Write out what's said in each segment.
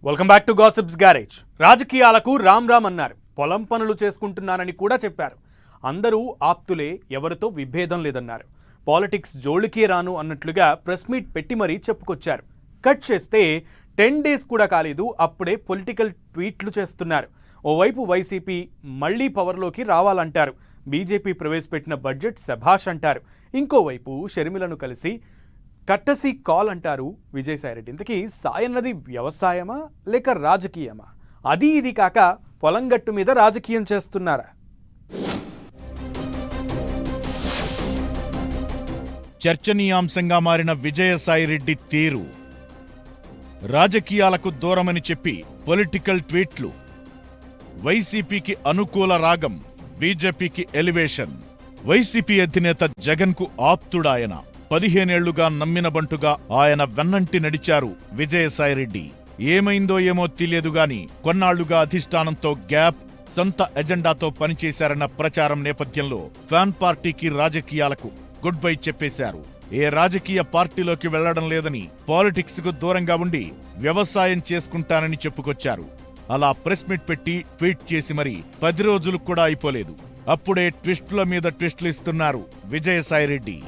Welcome back to gossips garage. రాజకీయాలకు రామ్ రామ్ అన్నారు. పొలం పనులు చేసుకుంటున్నారని కూడా చెప్పారు. అందరూ ఆప్తులే, ఎవరితో విభేదం లేదన్నారు. పాలిటిక్స్ జోలికే రాను అన్నట్లుగా ప్రెస్ మీట్ పెట్టి మరీ చెప్పుకొచ్చారు. కట్ చేస్తే 10 days కూడా కాలేదు, అప్పుడే పొలిటికల్ ట్వీట్లు చేస్తున్నారు. ఓవైపు వైసీపీ మళ్లీ పవర్లోకి రావాలంటారు. బీజేపీ ప్రవేశపెట్టిన బడ్జెట్ శభాష్ అంటారు. ఇంకోవైపు షర్మిలను కలిసి కట్టసి కాల్ అంటారు విజయసాయిరెడ్డి. ఇంతకీ సాయన్నది వ్యవసాయమా లేక రాజకీయమా? అది ఇది కాక పొలంగట్టు మీద రాజకీయం చేస్తున్నారా? చర్చనీయాంశంగా మారిన విజయసాయిరెడ్డి తీరు, రాజకీయాలకు దూరమని చెప్పి పొలిటికల్ ట్వీట్లు, వైసీపీకి అనుకూల రాగం, బీజేపీకి ఎలివేషన్. వైసీపీ అధినేత జగన్కు ఆప్తుడాయన, 15 ఏళ్లుగా నమ్మిన బంటుగా ఆయన వెన్నంటి నడిచారు విజయసాయిరెడ్డి. ఏమైందో ఏమో తెలియదుగాని కొన్నాళ్లుగా అధిష్టానంతో గ్యాప్, సొంత ఎజెండాతో పనిచేశారన్న ప్రచారం నేపథ్యంలో ఫ్యాన్ పార్టీకి, రాజకీయాలకు గుడ్ బై చెప్పేశారు. ఏ రాజకీయ పార్టీలోకి వెళ్లడం లేదని, పాలిటిక్స్ కు దూరంగా ఉండి వ్యవసాయం చేసుకుంటానని చెప్పుకొచ్చారు. అలా ప్రెస్ మీట్ పెట్టి ట్వీట్ చేసి మరి 10 రోజులు కూడా అయిపోలేదు, అప్పుడే ట్విస్టుల మీద ట్విస్టులు ఇస్తున్నారు విజయసాయిరెడ్డి.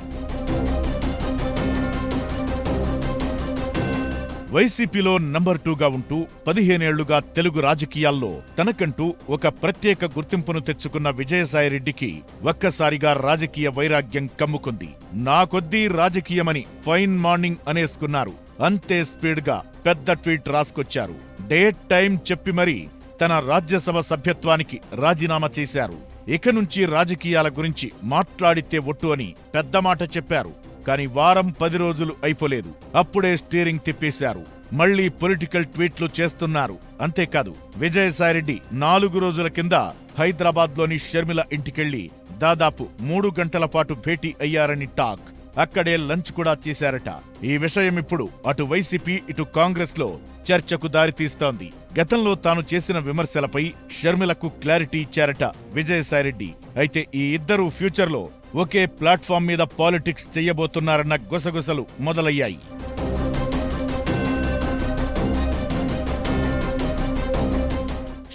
వైసీపీలో నంబర్ 2గా ఉంటూ 15 ఏళ్లుగా తెలుగు రాజకీయాల్లో తనకంటూ ఒక ప్రత్యేక గుర్తింపును తెచ్చుకున్న విజయసాయిరెడ్డికి ఒక్కసారిగా రాజకీయ వైరాగ్యం కమ్ముకుంది. నా కొద్దీ రాజకీయమని ఫైన్ మార్నింగ్ అనేసుకున్నారు. అంతే స్పీడ్గా పెద్ద ట్వీట్ రాసుకొచ్చారు. డేట్ టైం చెప్పి మరీ తన రాజ్యసభ సభ్యత్వానికి రాజీనామా చేశారు. ఇక నుంచి రాజకీయాల గురించి మాట్లాడితే ఒట్టు అని పెద్ద మాట చెప్పారు. కానీ వారం 10 రోజులు అయిపోలేదు, అప్పుడే స్టీరింగ్ తిప్పేశారు. మళ్లీ పొలిటికల్ ట్వీట్లు చేస్తున్నారు. అంతేకాదు, విజయసాయిరెడ్డి 4 రోజుల కింద హైదరాబాద్లోని షర్మిల ఇంటికెళ్లి దాదాపు 3 గంటల పాటు భేటీ అయ్యారని టాక్. అక్కడే లంచ్ కూడా చేశారట. ఈ విషయం ఇప్పుడు అటు వైసీపీ, ఇటు కాంగ్రెస్ లో చర్చకు దారితీస్తోంది. గతంలో తాను చేసిన విమర్శలపై షర్మిలకు క్లారిటీ ఇచ్చారట విజయసాయిరెడ్డి. అయితే ఈ ఇద్దరు ఫ్యూచర్లో ఒకే ప్లాట్ఫామ్ మీద పాలిటిక్స్ చెయ్యబోతున్నారన్న గుసగుసలు మొదలయ్యాయి.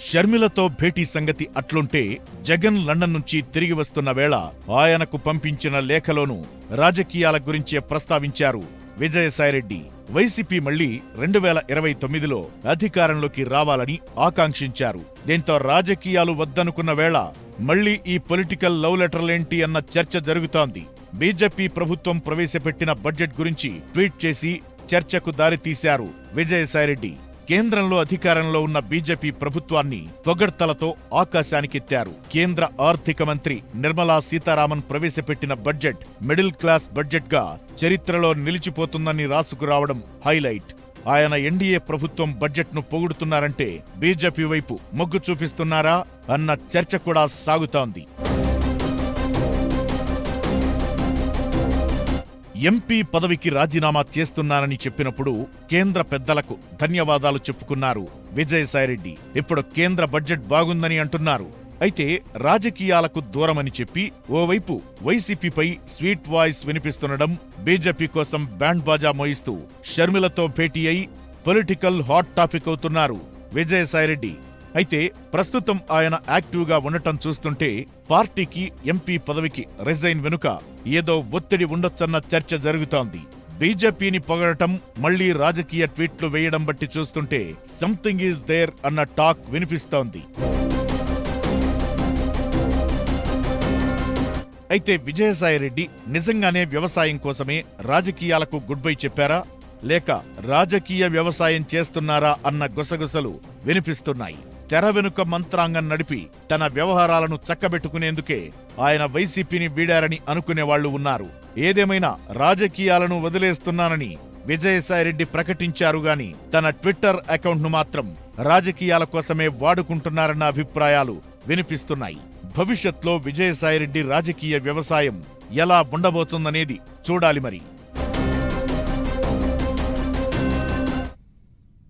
షర్మిలతో భేటీ సంగతి అట్లుంటే, జగన్ లండన్ నుంచి తిరిగి వస్తున్న వేళ ఆయనకు పంపించిన లేఖలోనూ రాజకీయాల గురించే ప్రస్తావించారు విజయసాయిరెడ్డి. వైసీపీ మళ్లీ 2029లో అధికారంలోకి రావాలని ఆకాంక్షించారు. దీంతో రాజకీయాలు వద్దనుకున్న వేళ మళ్లీ ఈ పొలిటికల్ లవ్ లెటర్లేంటి అన్న చర్చ జరుగుతోంది. బీజేపీ ప్రభుత్వం ప్రవేశపెట్టిన బడ్జెట్ గురించి ట్వీట్ చేసి చర్చకు దారితీశారు విజయసాయిరెడ్డి. కేంద్రంలో అధికారంలో ఉన్న బీజేపీ ప్రభుత్వాన్ని పొగడ్తలతో ఆకాశానికెత్తారు. కేంద్ర ఆర్థిక మంత్రి నిర్మలా సీతారామన్ ప్రవేశపెట్టిన బడ్జెట్ మిడిల్ క్లాస్ బడ్జెట్గా చరిత్రలో నిలిచిపోతుందని రాసుకురావడం హైలైట్. ఆయన ఎన్డీఏ ప్రభుత్వం బడ్జెట్ను పొగుడుతున్నారంటే బీజేపీ వైపు మొగ్గు చూపిస్తున్నారా అన్న చర్చ కూడా సాగుతోంది. ఎంపీ పదవికి రాజీనామా చేస్తున్నానని చెప్పినప్పుడు కేంద్ర పెద్దలకు ధన్యవాదాలు చెప్పుకున్నారు విజయసాయిరెడ్డి. ఇప్పుడు కేంద్ర బడ్జెట్ బాగుందని అంటున్నారు. అయితే రాజకీయాలకు దూరమని చెప్పి ఓవైపు వైసీపీపై స్వీట్ వాయిస్ వినిపిస్తుండడం, బీజేపీ కోసం బ్యాండ్ బాజా మోయిస్తూ షర్మిలతో భేటీ అయి పొలిటికల్ హాట్ టాపిక్ అవుతున్నారు విజయసాయిరెడ్డి. అయితే ప్రస్తుతం ఆయన యాక్టివ్గా ఉండటం చూస్తుంటే పార్టీకి, ఎంపీ పదవికి రిజైన్ వెనుక ఏదో ఒత్తిడి ఉండొచ్చన్న చర్చ జరుగుతోంది. బీజేపీని పొగడటం, మళ్లీ రాజకీయ ట్వీట్లు వేయడం బట్టి చూస్తుంటే సంథింగ్ ఈజ్ దేర్ అన్న టాక్ వినిపిస్తోంది. అయితే విజయసాయిరెడ్డి నిజంగానే వ్యవసాయం కోసమే రాజకీయాలకు గుడ్ బై చెప్పారా, లేక రాజకీయ వ్యవసాయం చేస్తున్నారా అన్న గుసగుసలు వినిపిస్తున్నాయి. తెర వెనుక మంత్రాంగం నడిపి తన వ్యవహారాలను చక్కబెట్టుకునేందుకే ఆయన వైసీపీని వీడారని అనుకునేవాళ్లు ఉన్నారు. ఏదేమైనా రాజకీయాలను వదిలేస్తున్నానని విజయసాయిరెడ్డి ప్రకటించారుగాని తన ట్విట్టర్ అకౌంట్ను మాత్రం రాజకీయాల కోసమే వాడుకుంటున్నారన్న అభిప్రాయాలు వినిపిస్తున్నాయి. భవిష్యత్లో విజయసాయిరెడ్డి రాజకీయ వ్యవసాయం ఎలా ఉండబోతుందనేది చూడాలి మరి.